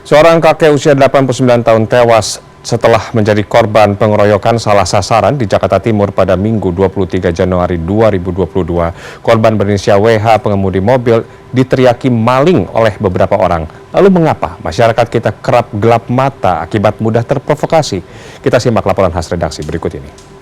Seorang kakek usia 89 tahun tewas setelah menjadi korban pengeroyokan salah sasaran di Jakarta Timur pada Minggu 23 Januari 2022. Korban berinisial WH, pengemudi mobil, diteriaki maling oleh beberapa orang. Lalu mengapa masyarakat kita kerap gelap mata akibat mudah terprovokasi? Kita simak laporan khas redaksi berikut ini.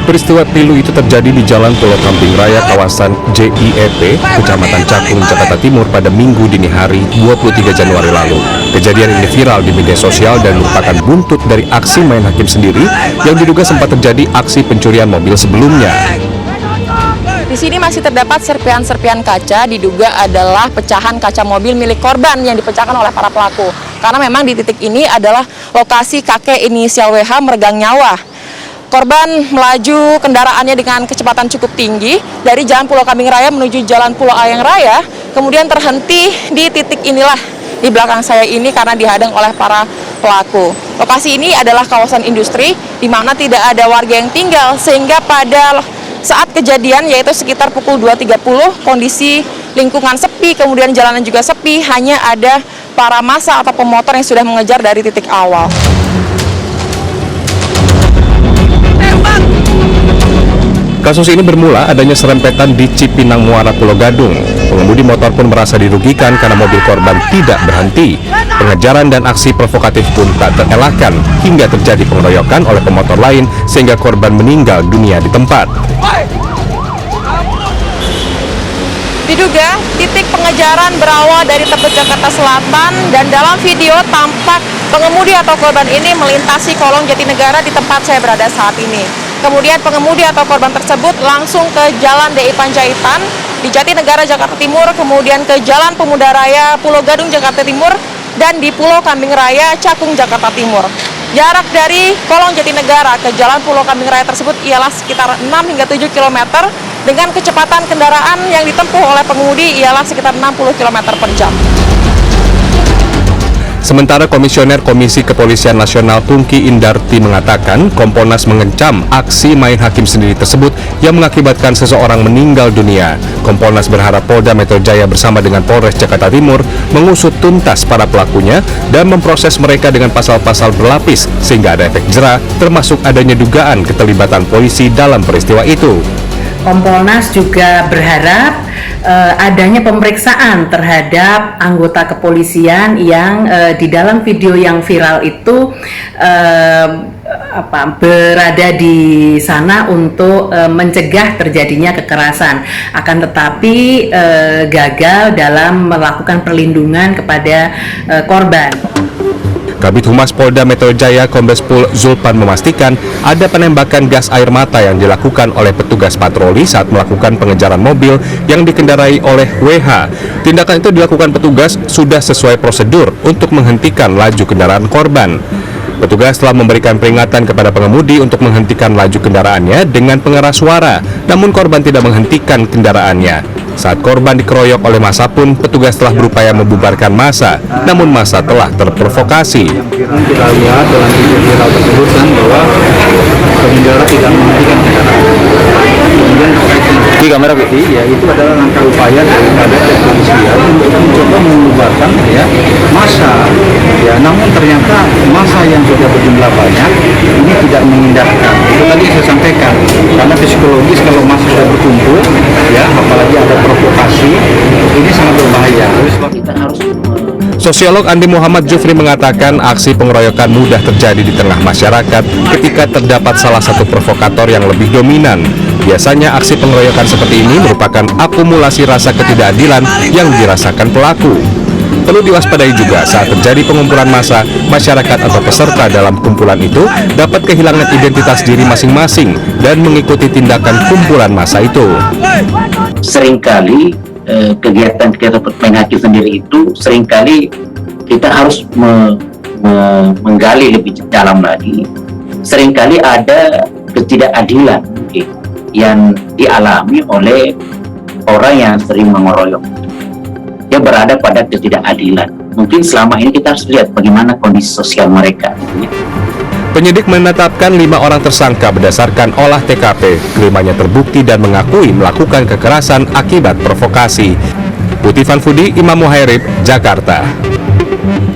Peristiwa pilu itu terjadi di Jalan Pulau Kambing Raya kawasan JIEP, Kecamatan Cakung, Jakarta Timur pada Minggu dini hari 23 Januari lalu. Kejadian ini viral di media sosial dan merupakan buntut dari aksi main hakim sendiri yang diduga sempat terjadi aksi pencurian mobil sebelumnya. Di sini masih terdapat serpihan-serpihan kaca, diduga adalah pecahan kaca mobil milik korban yang dipecahkan oleh para pelaku. Karena memang di titik ini adalah lokasi kakek inisial WH meregang nyawa. Korban melaju kendaraannya dengan kecepatan cukup tinggi dari Jalan Pulau Kambing Raya menuju Jalan Pulau Ayang Raya, kemudian terhenti di titik inilah di belakang saya ini karena dihadang oleh para pelaku. Lokasi ini adalah kawasan industri di mana tidak ada warga yang tinggal, sehingga pada saat kejadian yaitu sekitar pukul 2.30 kondisi lingkungan sepi, kemudian jalanan juga sepi, hanya ada para massa atau pemotor yang sudah mengejar dari titik awal. Kasus ini bermula adanya serempetan di Cipinang Muara, Pulau Gadung. Pengemudi motor pun merasa dirugikan karena mobil korban tidak berhenti. Pengejaran dan aksi provokatif pun tak terelakkan hingga terjadi pengeroyokan oleh pemotor lain sehingga korban meninggal dunia di tempat. Diduga titik pengejaran berawal dari Tebet, Jakarta Selatan, dan dalam video tampak pengemudi atau korban ini melintasi kolong Jatinegara di tempat saya berada saat ini. Kemudian pengemudi atau korban tersebut langsung ke Jalan DI Panjaitan di Jatinegara, Jakarta Timur, kemudian ke Jalan Pemuda Raya Pulau Gadung, Jakarta Timur, dan di Pulau Kambing Raya, Cakung, Jakarta Timur. Jarak dari kolong Jatinegara ke Jalan Pulau Kambing Raya tersebut ialah sekitar 6 hingga 7 km dengan kecepatan kendaraan yang ditempuh oleh pengemudi ialah sekitar 60 km per jam. Sementara Komisioner Komisi Kepolisian Nasional Pungki Indarti mengatakan Kompolnas mengecam aksi main hakim sendiri tersebut yang mengakibatkan seseorang meninggal dunia. Kompolnas berharap Polda Metro Jaya bersama dengan Polres Jakarta Timur mengusut tuntas para pelakunya dan memproses mereka dengan pasal-pasal berlapis sehingga ada efek jera, termasuk adanya dugaan keterlibatan polisi dalam peristiwa itu. Kompolnas juga berharap adanya pemeriksaan terhadap anggota kepolisian yang di dalam video yang viral itu berada di sana untuk mencegah terjadinya kekerasan, akan tetapi gagal dalam melakukan perlindungan kepada korban. Kabid Humas Polda Metro Jaya Kombes Pol Zulpan memastikan ada penembakan gas air mata yang dilakukan oleh petugas patroli saat melakukan pengejaran mobil yang dikendarai oleh WH. Tindakan itu dilakukan petugas sudah sesuai prosedur untuk menghentikan laju kendaraan korban. Petugas telah memberikan peringatan kepada pengemudi untuk menghentikan laju kendaraannya dengan pengeras suara, namun korban tidak menghentikan kendaraannya. Saat korban dikeroyok oleh massa pun, petugas telah berupaya membubarkan massa, namun massa telah terprovokasi. Kita lihat dalam video viral tersebut kan bahwa pengendara tidak menghentikan kendaraan. Kemudian di kamera ya itu adalah langkah upaya daripada kepolisian untuk mencoba membubarkan ya massa. Ya, namun ternyata massa yang sudah berjumlah banyak ini tidak mengindahkan. Itu tadi saya sampaikan, karena psikologis kalau massa sudah berkumpul, ya apalagi ada provokasi, ini sangat berbahaya. Kita harus Sosiolog Andi Muhammad Jufri mengatakan aksi pengeroyokan mudah terjadi di tengah masyarakat ketika terdapat salah satu provokator yang lebih dominan. Biasanya aksi pengeroyokan seperti ini merupakan akumulasi rasa ketidakadilan yang dirasakan pelaku. Perlu diwaspadai juga saat terjadi pengumpulan massa, masyarakat atau peserta dalam kumpulan itu dapat kehilangan identitas diri masing-masing dan mengikuti tindakan kumpulan massa itu. Seringkali kegiatan-kegiatan main hakim sendiri itu seringkali kita harus menggali lebih dalam lagi. Seringkali ada ketidakadilan yang dialami oleh orang yang sering mengeroyok. Dia berada pada ketidakadilan. Mungkin selama ini kita harus lihat bagaimana kondisi sosial mereka. Penyidik menetapkan 5 orang tersangka berdasarkan olah TKP. Kelimanya terbukti dan mengakui melakukan kekerasan akibat provokasi. Puti Fanfudi, Imam Muhairib, Jakarta.